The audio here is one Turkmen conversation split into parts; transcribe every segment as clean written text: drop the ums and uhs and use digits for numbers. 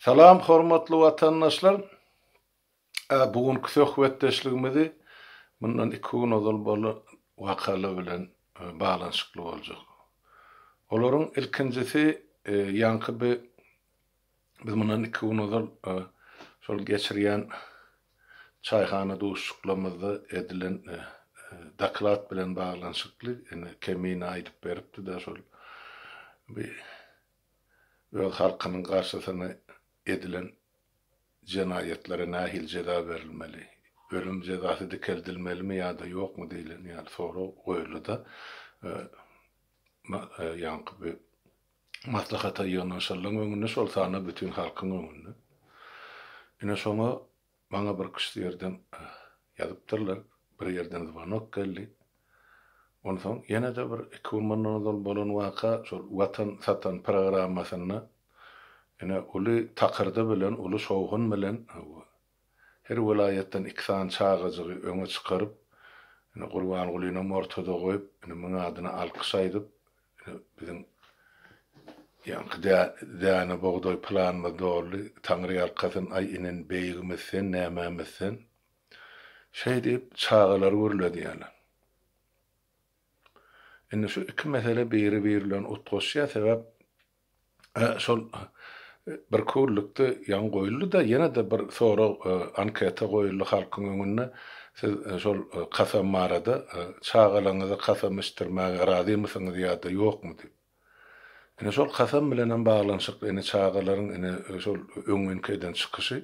Salam hormatly watandaşlar. Bugünkü söhbetdeşligimizi bundan 2 gün ozal bolan wakalar bilen balanşykly boljak. Olaryň ilkincisi ýanky biz bundan 2 gün ozal şol geçirýän çaýhana duşuklamyzda edilen daklat bilen balanşykly kemini aýdyp beripdi da şol öz halkynyň garşysyna edilen cenayetlere nahil ceza verilmeli, ölüm cezası dikeldilmeli mi ya da yok mu diýilen yani soru goýuldy da ýanky bir maslahata ýanaşylan öňünde şol sana bütün halkyň öňünde. Ine şoňa maňa bir kişi ýerden ýazypdyrlar, bir ýerden zwanok geldi. Ondan soň ýene-de bir 2 gün mundan bolan waka şol watan satan programasyna ene uly takyrdy bilen, uly şowgun bilen her welaýetden 2 san çağıjygy öňe çykaryp, ene Gurban Gulyna ortada goýup, ene muňa adyna alkyş aýdyp, bizim ýanky däne bogdoý planyna dogry Taňry arkasyň ay inen beýigimizsen, nämämizsen şey diýip çağalar görüldi ýaly. Ene şu 2 mesele biri-birilen utgoşýa sebäp şol bir kurlukda yan goýuldy da ýene-de bir soru anketa goýuldy halkyň öňünde siz şol kasa marada çağalaňyzy kasamışdyrmaga razy mısınız ýa-da ýokmu diýip. Ene şol kasam bilen baglanşyk ene çağalaryň ene şol öňünkeden çykyşy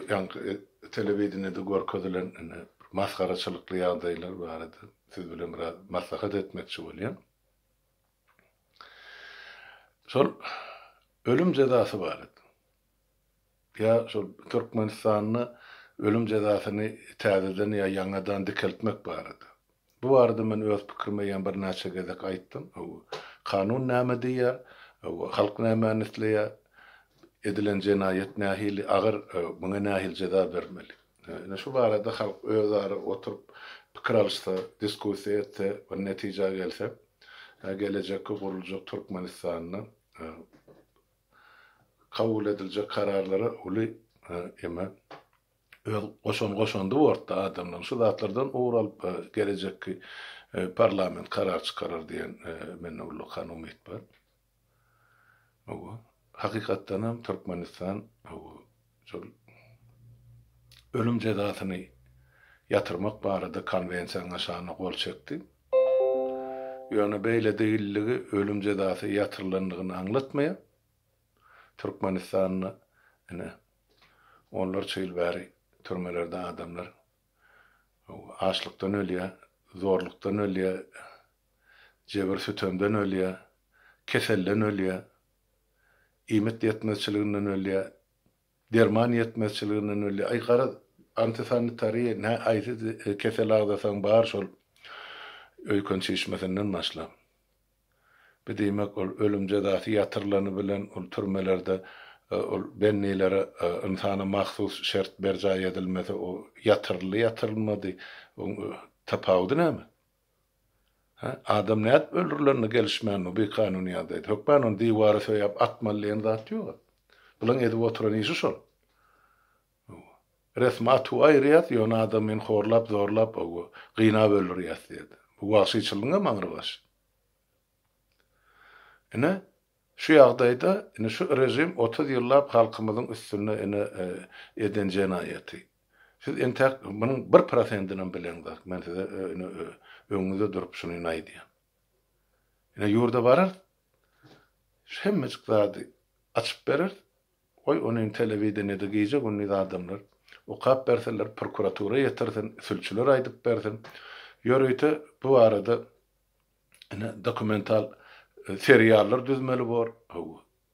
ýanky telewizionyda görkezlen ene maskaraçylykly ýagdaýlar barada siz bilen bir maslahat etmekçi bolýan. Şol ölüm cezası var. Ya şol Türkmenistanyny ölüm cezasyny täzeden ya ýangadan dikeltmek barady. Bu arada men öz pikirime ýa bir näçe gezek aýtdym. Kanun näme diýär? Halk näme anlaýar? Edilen jenayet nähili agyr muňa nähil ceza bermeli. Ene şu barada halk özleri oturup pikir alşsa, diskussiýa etse, bir netije gelse, gelecekki guruljak Türkmenistanyň kabul edilecek kararlara uly eme goşondy orta adamlar şu zatlardan uğralyp gelecekki parlament karar çykarar diýen men ullukan umyt bar. Hakykatdan hem Türkmenistan şol ölüm cezasyny ýatyrmak barada konvensiýa aşagyna gol çekdi. Ýöne beýle diýilligi ölüm cezasy ýatyrlandygyny anlatmaýar. Türkmenistanyň ene onlar çyl bäri türmelerde adamlar açlykdan ölýär, zorlukdan ölýär, jebir sütömden ölýär, keselden ölýär, iýmet ýetmezçiliginden ölýär, derman ýetmezçiliginden ölýär. Ay gara antisanitariýa nä aýdy kesel agdasaň bar şol öýkün çeşmesinden başlap. Bir demek ol ölüm cezası ýatyrlany bilen ol türmelerde ol bennilere insana mahsus şert berja edilmesi o yatyrılmady tapawdy näme? Adam näet öldürilenini gelişmän bir kanun ýadydy. Hökmen on diwary söýäp atmalýan zat ýok. Bulan edip oturan işi şol. Resmat aýryat ýöne adamyn horlap zorlap gynap öldürýär diýdi. Bu wagşyçylygyna maňry baş. Ene şu ýagdaýda ene şu rejim 30 ýyllap halkymyzyň üstüne ene eden jenayeti. Siz entek munyň 1%-inden bileňdir. Men size öňünde durup şuny aýdýar. Ene ýurda barar. Hemmecik zady açyp berer. Oy onuň telewizionyda giyjek ony adamlar. O kap berseler prokuratura ýetirsin, sülçüler aýdyp bersin. Ýöreýte bu arada ene dokumental seriallar düzmeli bor.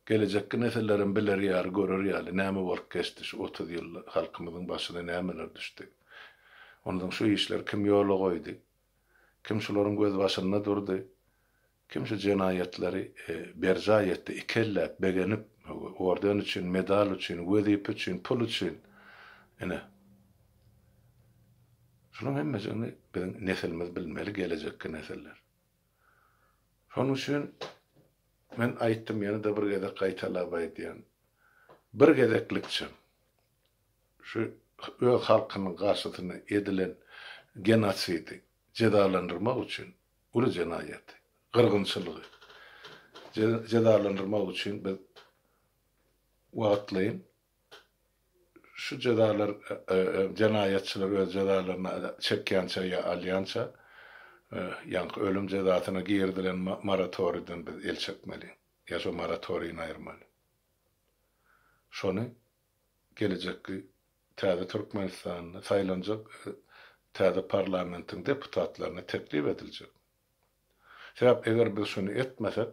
Gelecekki nesillerin bilerýär, görerýär, näme bolup geçdi şu 30 ýyl halkymyzyň başyna nämeler düşdi. Ondan şu işler kim ýola goýdy? Kim şolaryň göz başynda durdy? Kim şu jenayetleri berja etdi, ikellep, begenip, ordan üçin, medal üçin, wezip üçin, pul üçin. Ene. Şunun hemmesini bizim nesilimiz bilmeli, gelecekki nesiller. Şonuň üçin men aýtdym ýene-de bir gede gaýtalap aýdýan. bir gezeklikçi şu öz halkynyň garşysyna edilen genosidy cedalandyrmak üçin uly jenaýat, gyrgynçylygy cedalandyrmak üçin biz wagtlaýyn şu cedalar jenaýatçylar öz jedalaryna çekýänçe ýa alýança ýa-ni ölüm jedasyna girdilen moratoriýdan biz el çekmeli. Ya şu moratoriýyny aýyrmaly. Şonu gelecekki täze Türkmenistanyna saýlanjak täze parlamentiň deputatlaryna teklip ediljek. Sebäp eger biz şunu etmesek,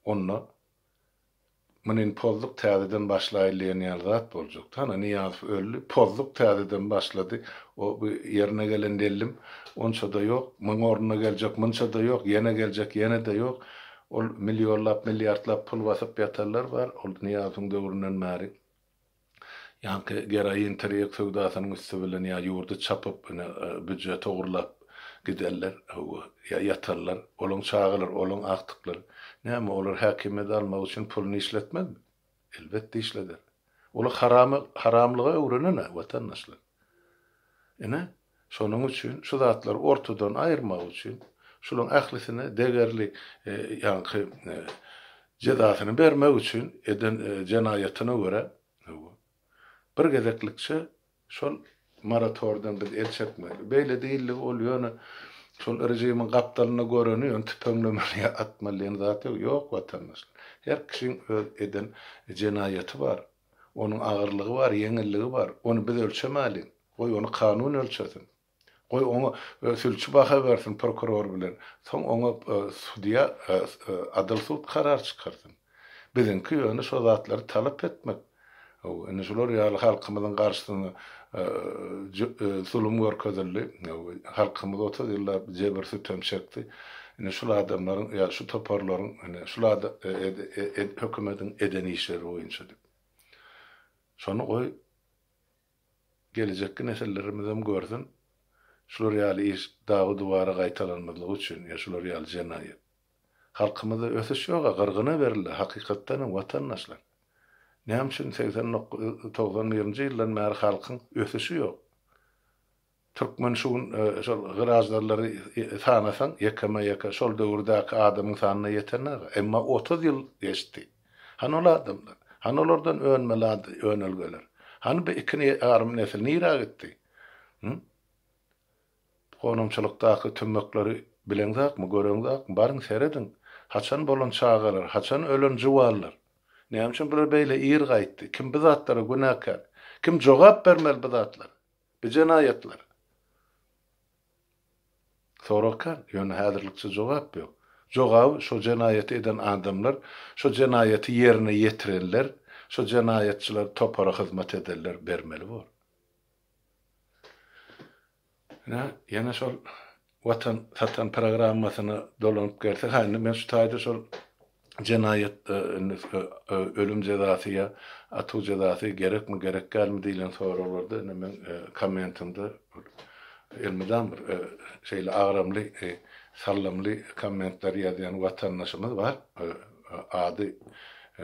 onda mının pozluk täzeden başlaýylýan zat boljak. Tana Niýazow öldü, pozluk täzeden başlady. O ýerine gelen delim, onça da ýok, muň ornuna geljek, munça da ýok, ýene geljek, ýene de ýok. Ol milyonlap, milyardlap pul basyp ýatarlar bar. Ol Niýazowyň döwründen bäri. Ýa-ni geraýyn terek söwdasynyň üstü bilen ýa ýurdu çapyp, büdjet ogurlap giderler, ýatarlar. Olaň çağılar, olaň akdyklar. Näme olar häkimet almak üçin puluny işletmezmi? Elbetde işleder. Olar haramlyga öwrenene watandaşlar. Ene şonuň üçin şu zatlar ortadan aýyrmak üçin şolaň ählisine degerli ýa-ni jedasyny bermek üçin eden jenaýatyna görä bir gezeklikçe şol moratoriýdan biz el çekmeli. Beýle diýildi bolýar. Şol rejimiň gapdalyna göreni tüpeňlemeli atmalyan zat ýok watandaşlar. Her kişiň öz eden jenaýaty bar. Onuň agyrlygy bar, ýeňilligi bar. Onu biz ölçemeli. Goý onu kanun ölçesin. Goý onu sülçü baha bersin prokuror bilen. Soň onu sudiýa adil sud karar çykarsyn. Biziňki ýöne şo zatlary talap etmek. Ene şolar ýaly halkymyzyň garşysyna zulüm görkezildi. Halkymyz 30 ýyllap jebir sütem çekdi. Ene şol adamlaryň ýa şu toparlaryň ene şular hökümetiň eden işleri boýunça. Şonu goý gelecekki nesillerimiz görsin. Şular ýaly iş dağı dubara gaýtalanmalygy üçin ýa şular ýaly jenaýat. Halkymyza ösüş ýok, gyrgyna berildi. Hakykatdan watandaşlar. Näme üçin 80-90-njy ýyldan bäri halkyň ösüşi ýok. Türkmen şuň şol gyraçdarlary sanasaň ýeka şol döwürdäki adamyň sanyna ýetenler. Emma 30 ýyl geçdi. Hanol adamlar, hanolardan önmeladi, önelgeler. Hani bir ikini army nesil nira gitdi? Konumçylykdaky tümmekleri bileňizakmy, göreňizakmy? Baryň seredin. Haçan bolan çağalar, haçan ölen juwarlar. Näme üçin bular beýle ýer gaýtdy? Kim bu zatlara günäkär? Kim jogap bermeli bu zatlara? Bu jenaýatlar. Sorakar, ýöne häzirlikçe jogap ýok. Jogap şo jenaýaty eden adamlar, şo jenaýaty ýerine ýetirenler, şo jenaýatçylar topara hyzmat edenler bermeli bor. Ýene şol watan satan programmasyny dolanyp gelse, häni men şu taýda şol jenaýat ölüm jedasyna atu jedasy gerekmi gerek gelmi diýilen soralarda men kommentimde elmeden bir şeýle agramly sallamly kommentler ýazýan watandaşymyz bar. Ady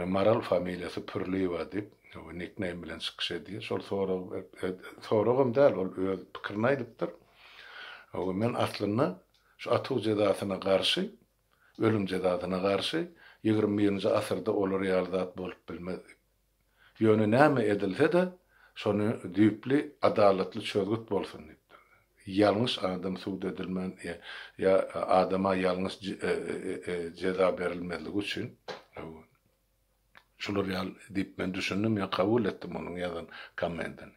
Maral familiýasy Pürliýewa diýip nickname bilen çykyş edýär. Şol soragym däl, ol öz pikirini aýdypdyr. Men aslynda şu atu jedasyna garşy, ölüm jedasyna garşy 21-nji asyrda olar ýalyzat bolup bilmedi. Ýöne näme edilse-de şonu düýpli, adalatly çözgüt bolsun diýip. Ýalňyş adam suwd edilmän ýa adama ýalňyş jeza berilmezligi üçin şular ýal diýip men düşündim ýa kabul etdim onuň ýazan kommentini.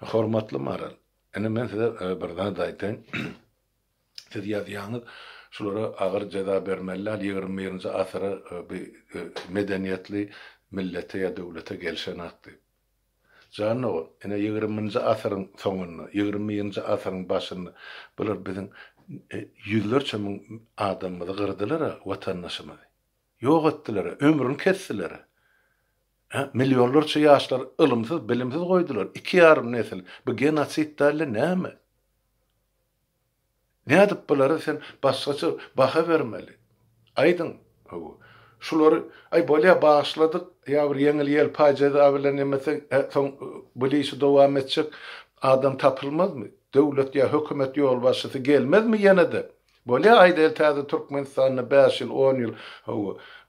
Hormatly Maral, ene men size birden daýtyn. Siz ýazýaňyz şulara agyr jeza bermeliler 21-nji asyra medeniýetli millete ýa döwlete gelşen akdy. Jany o, ene 20-nji asyryň soňuny, 20-nji asyryň başyny bular biziň ýüzlerçe min adamyzy gyrdylar, watandaşymyzy. Ýok etdiler, ömrüni kesdiler. Milyonlarça ýaşlar ilmsiz, bilimsiz goýdular. 2,5 nesil. Bu genosit däli näme? Nädip bulary sen başgaça baha bermeli. Aýdyn, şolary ay bolya bağışladyk, ýa bir ýeňil ýelpajada abilen emesen soň bilişi dowam etjek adam tapylmazmy? Döwlet ýa hökümet ýol başçysy gelmezmi ýene-de? Bolya aýda täze Türkmenistanyna 5 ýyl, 10 ýyl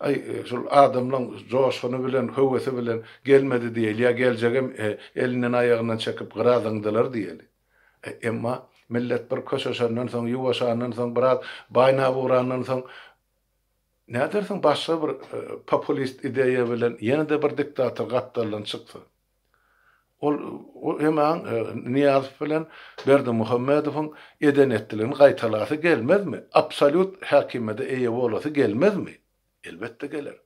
ay şol adamlaň joşuny bilen, höwesi bilen gelmedi diýeli ýa geljegem elinden aýagynyň çekip gyrazyňdylar diýeli. Emma millet bir köşeşenden soň ýuwaşandan soň biraz baýna burandan soň nädersiň başga bir populist ideýa bilen ýene-de bir diktator gapdarlan çykdy. O hemen Niyaz bilen Berdi Muhammedowyň eden etdilerini gaýtalasy gelmezmi? Absolut hakimede eýe bolasy gelmezmi? Elbetde geler.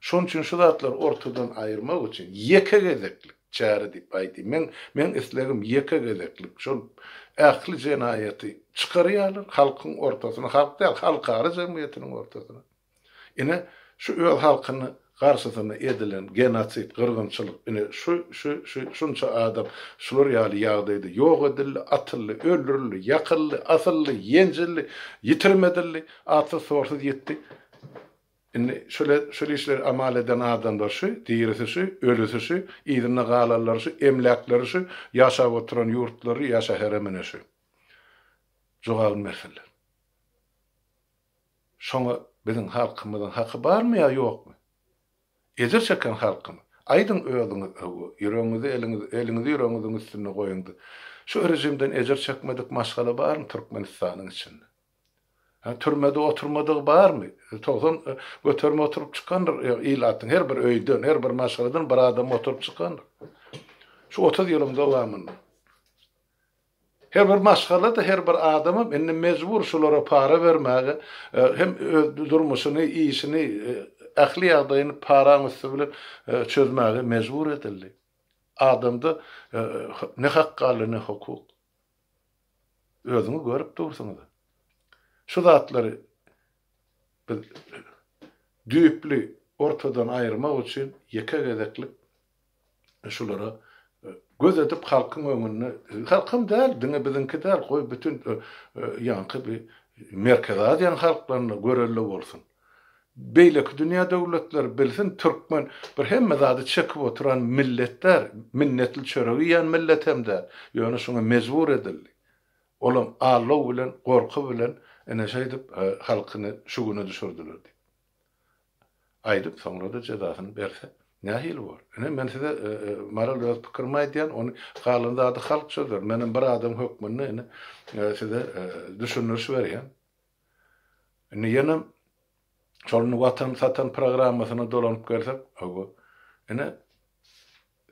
Şoň üçin şu zatlar ortadan aýyrmak üçin ýeke gezeklik çäre diýip aýdy. Men islegim ýeke gezeklik. Şol ähli jenaýaty çykarýarlar halkyň ortasyna, halk däl, halkara jemgyýetiniň ortasyna. Ine şu öl halkyny garşysyna edilen genotsit, gyrgynçylyk, ine şunça adam şular ýaly ýagdaýda ýok edildi, atyldy, öldürildi, ýakyldy, asyldy, ýenjildi, ýitirmedildi, atly sorsyz ýetdi. Ine şöyle işler amal eden adamlar şu, diýirisi şu, ölüsi şu, ýerine galarlar şu, emlakları şu, ýaşap oturan ýurtlary, ýaşa heremine şu. Jogalmerler. Şoňa bizim halkymyzyň haky barmy ýa ýokmy? Ezer çeken halkymy. Aýdyň öýüňiz, ýüregiňizi, elinizi ýüregiňiziň üstüne goýuňdy. Şu rejimden ezer çekmedik maşgala barmy Türkmenistanyň içinde? Türmede oturmadyk barmy? Togsan göterme oturup çykandyr ilatyň her bir öýden, her bir maşgaladan bir adam oturup çykandyr. Şu 30 ýylyň dowamında. Her bir maşgalada her bir adama indi mezbur şolara para vermäge, hem durmuşyny, işini, ähli ýagdaýyny paraň üstü bilen çözmäge mezbur edildi. Adamda ne hakkaly, ne hukuk. Özüňi görüp dursaňyz. Şu zatlary düýpli ortadan aýyrmak üçin ýeke gezeklik şolara göz edip halkyň öňüne, halkym däl, diňe biziňki däl, goý bütün ýanky bir Merkez Aziýa halklaryna görelli bolsun. Beýleki dünýä döwletleri bilsin, Türkmen bir hemme zady çekip oturan milletler, minnetli çöregi ýan millet hemde, ýöne şoňa mezbur edildi. Olam Allah bilen, gorky bilen ene şeýdip halkyny şu güne düşürdiler. Aýdyp soňra da jezasyny berse nähil bor. Men size maral öz pikirimi aýdýan, onu galynda ady halk sözer. Menin bir adam hökmüni size düşünürüş berýän. Ýene şolny watan satan programmasyna dolanyp gelsek,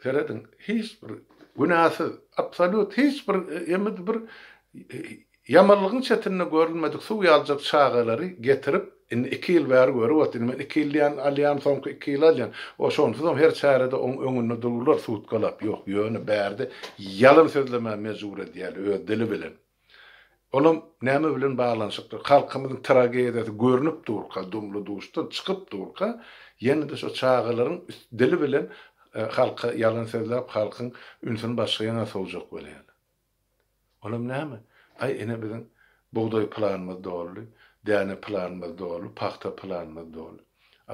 seredin hiç bir günahsız, absolut hiç bir bir yamanlygyň çetinine görülmedik suw ýaljak çağalary getirip 2 ýyl bäri görüp otyrmy. 2 ýyl alýan soňky 2 ýyl alýan. O şonsuň her çärede öňünde dururlar suutgalap. Ýok, ýöne bärdi. Ýalyn sözleme mezur edýär öz dili bilen. Olam näme bilen baglanşykdyr? Halkymyzyň tragediýasy görünüp durka, dumly duşdan çykyp durka, ýene-de şo çağalaryň dili bilen halka ýalyn sözläp halkyň ünsüni başga ýana soljak bolýar. Olam näme? Ay ene biziň buğday planymyz dolu, däne planymyz dolu, paxta planymyz dolu.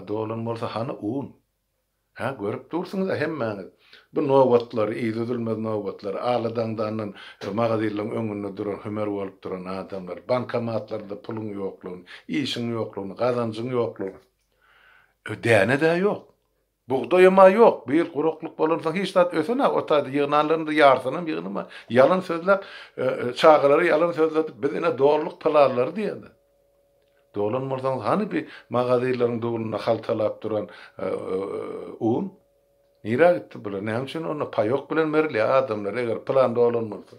Dolan bolsa hany un. Görüp dursunuz hemmäňiz. Bu nowatlary, ýyzylmez nowatlary, aladan magazynyň öňünde duran, hömer bolup duran adamlar, bankomatlarda puluň ýoklugy, işiň ýoklugy, gazanjyň ýoklugy. Däne-de ýok. Buğdayma ýok. Bir gurukluk bolansa hiç zat ösene, otady ýygnanlarynda ýarsynam ýygnama. Ýalyn sözläp çağalary ýalyn sözläp biz ene doğruluk plalarlar diýende. Dolan mordan hani bir magazynyň dowruna haltalap duran un nira gitdi bula. Näme üçin onu paýok bilen merli adamlar eger plan dolanmasa.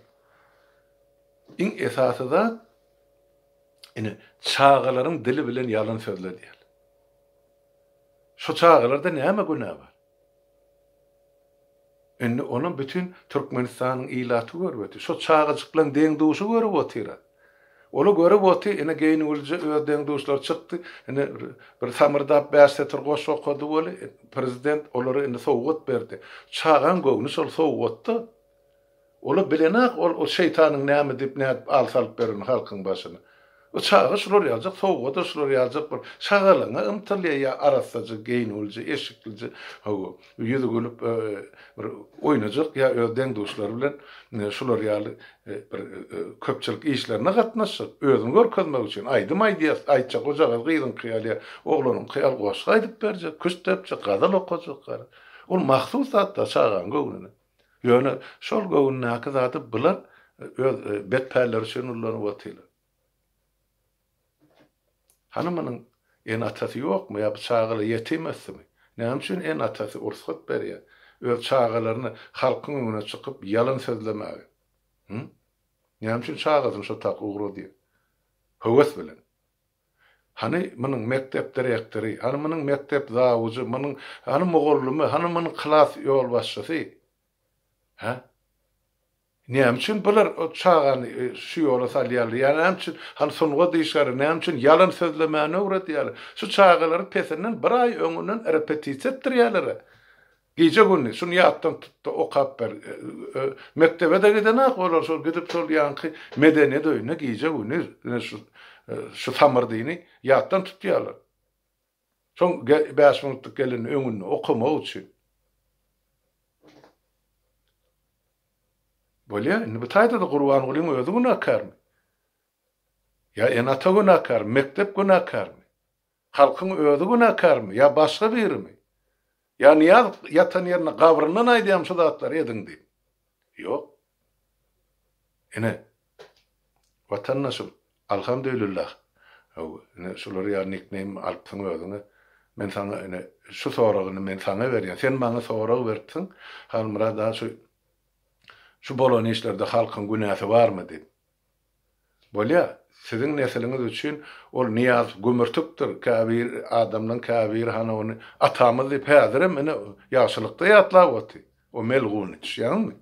Iň esasy da ene çağalaryň dili bilen ýalyn sözlädiýär. Şu çağlarda näme günah bar? Indi onun bütün Türkmenistanyň ilaty görüp, şu çağaçyk bilen deň duşy görüp otyrar. Ola görüp oty, ene geýni ulja ödeň duşlar çykdy. Ene bir samardap bärsete goş okady boli, prezident olary indi sowgat berdi. Çağan göwni şol sowgatdy. Ola bilenak o şeytanyň näme dip näp al salyp berin halkyň başyna. O çağı şular yazacak, soğuğa da şular yazacak. Şağalana ımtılya ya arasacak, geynulca, eşiklice, yüzü gülüp oynayacak ya öden dostlar bilen şular yalı köpçülük işlerine katnaşacak. Özün görkezmek için aydım aydiyas, aytacak ocağa gıydın kıyalya, oğlanın kıyal koşka aydıp verecek, küs tepecek, kadal okacak. Ol mahsus hatta çağan göğününe. Yani şol göğününe akı zatı bular betperler için ullanı vatıyla. Hanımının en atası yok mu ya bu çağılı yetimesi mi? Ne için en atası ursat beriyor. Öz çağılarını halkın önüne çıkıp yalan sözlemeyi. Ne için çağıdın şu tak uğru diye. Hıvas bilen. Hani mının mektep direktörü, hani mının mektep zavucu, mının hani moğollumu, hani mının klas yol başçısı. Ha? Ne için bular o çağan şu yola salyalı. Yani ne için hani sonuna dışarı ne için yalan sözlemeye uğradılar. Şu çağaları pesinden bir ay önünden repetice ettirýärler. Gece günü şunu yaptım tuttu o kapper mektebe de gidene olar şol gidip şol yankı medeni döyüne gece günü şu samırdığını yattan tutuyorlar. Son 5 minutluk gelin önünü okuma için. Böyle bu tayda da Kur'an olayım özü günahkar mı? Ya enata günahkar mı? Mektep günahkar mı? Halkın özü günahkar mı? Ya başka biri mi? Ya niye yatan yerine kavrından aydiyam şu dağıtları edin diyeyim. Yok. Yine vatandaşım elhamdülillah. Şuları ya nickname alpsın özüne. Men sana şu sorağını men sana veriyorum. Sen bana sorağı vertin. Halmıra daha şu bolan işlerde halkın günahı var mı dedim. Böyle sizin nesliniz için ol niyaz gümürtüktür. Kabir adamdan kabir hani onu atamız deyip hazırım. Yaşlılıkta yatla vati. O melğun iç. Yani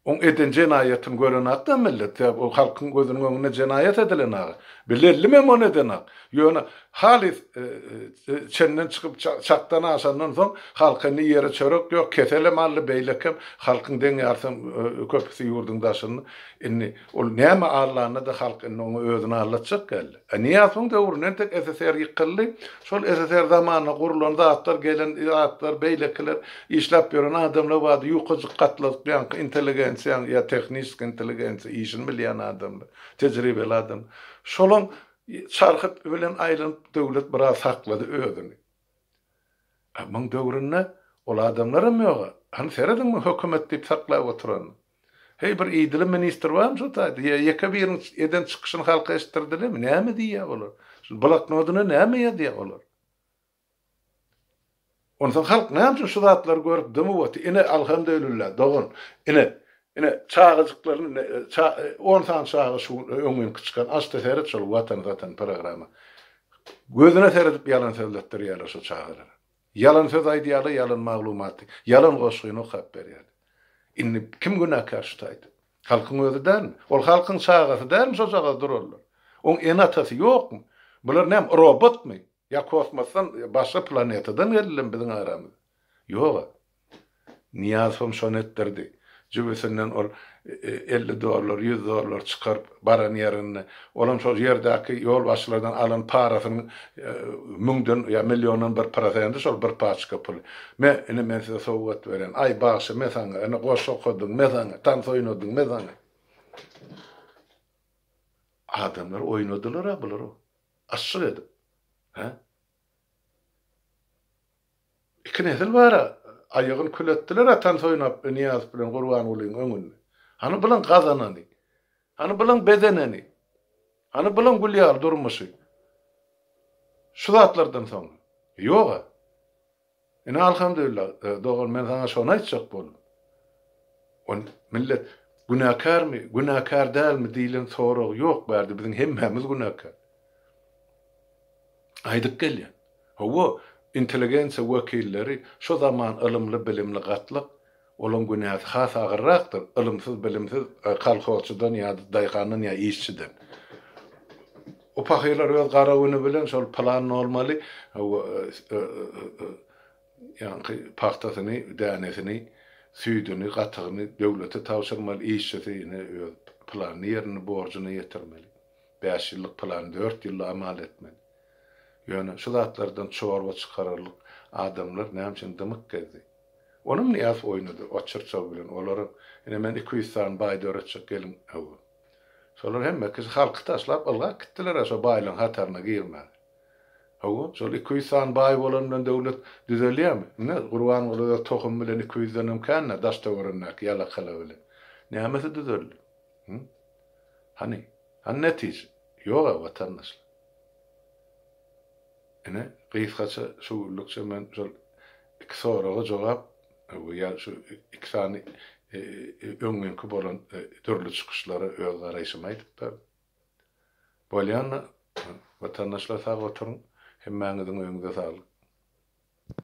on eden cenayetin gören hatta millet o halkın gözünün önüne cenayet edilen ağı. Belirli mi o neden ağı? Yani halis çenden çıkıp çaktan aşandan son halkın yere çörek yok. Kesele mallı beylekem halkın deni arsam köpüsü yurdun daşını. Ol neyme Allah'ına da halkın onu özünü anlatacak geldi. Niye asın da uğruna tek SSR yıkıldı. Şol SSR zamanına kurulan dağıtlar gelen dağıtlar beylekiler işlep gören adamlar vardı. Yukarı katladık bir inteligensiya ya teknik inteligensiya işin bilyen adamlar. Tecrübeli adam. Şolun çarkıt bilen aylanıp devlet biraz sakladı özünü. Ama dövründe ol adamlara mı yok? Hani seyredin mi hükümet deyip saklayıp oturan? Hey bir idili minister var mı şu taydı? Yeka birin eden çıkışını halka estirdiler mi? Ne mi diye olur? Bulak noduna ne mi ya diye olur? Ondan halk ne yapsın şu zatlar görüp demi vati? Yine elhamdülillah doğun. Yine çağızıklarını, 10 tane çağı şu öngün çıkan asta seyret şol vatan zaten programı. Gözüne seyredip yalan söylettirýärler şu çağları. Yalan söz aýdýarlar, yalan maglumaty, yalan goşgyny okap berýärler. Inni kim günahkar şutaydı? Halkın özü der mi? Ol halkın çağası der mi? Şu çağası dururlar. On en atası yok mu? Bular nem robot mu? Ya kosmosdan başka planetadan gelilen bizim aramız. Yok. Niyazım şon ettirdi. Cübesinden ol $50, $100 çıkarıp baran yerine. Olam şu yerdeki yol başlardan alan parasını münden ya milyonun bir parasını şol bir paçka pul. Men size soğuk veren. Ay bağışı mesana, koş okudun mesana, dans oynadın mesana. Adamlar oynadılar abiler o. Aşırı edip. İki nesil var. Ayağın küllettiler atan soyunap niyaz bilen Kur'an olayın önünde. Hani bilen kazananı. Hani bilen bedeneni. Hani bilen gülyar durmuşu. Şu zatlardan sonra. Yok. Elhamdülillah. Doğru men sana şonu aytacak bolum. On millet günahkar mı? Günahkar değil mi? Dilen soru yok berdi. Bizim hemmemiz günahkar. Aydık gelýär. Hawa inteligensiya wekilleri şu zaman ılımlı bilimli gatlyk olan günahı has agyrraktır. Ilımsız bilimsiz kalkoçydan ya daýganyň ya işçiden. O pahylar öz garawyny bilen şol plan olmaly. Yani pahtasyny, dänesini, süýdüni, gatygyny döwlete tawşyrmaly, işçisini öz planyny ýerine borjyny ýetirmeli. 5 ýyllyk plan 4 ýylda amal etmeli. Ýöne şu zatlardan çorba çykararlyk adamlar näme üçin dymyk gezdi. Onun niýaz oýnady, açyrça bilen olaryň ine men 200 san baý döretjek gelin awu. Şolar hemme kız halky taşlap alga gitdiler, şo baýlaryň hataryna girmedi. Awu şol 200 san baý bolandan döwlet düzelýärmi? Ne Gurban bolada tohum bilen 200 danam kanna daşda görünmek ýala kala bilen. Näme düzeldi? Hani netije ýoga watandaşlar. Ine gysgaça şuwlukça men şol iki soraga jogap ýa şu iki sany öňmenki bolan türlü çykyşlary öz garaýşyma aýdyp berdim. Bolýanna watandaşlar sag oturun, hemmäňiziň öňüňde sağlyk.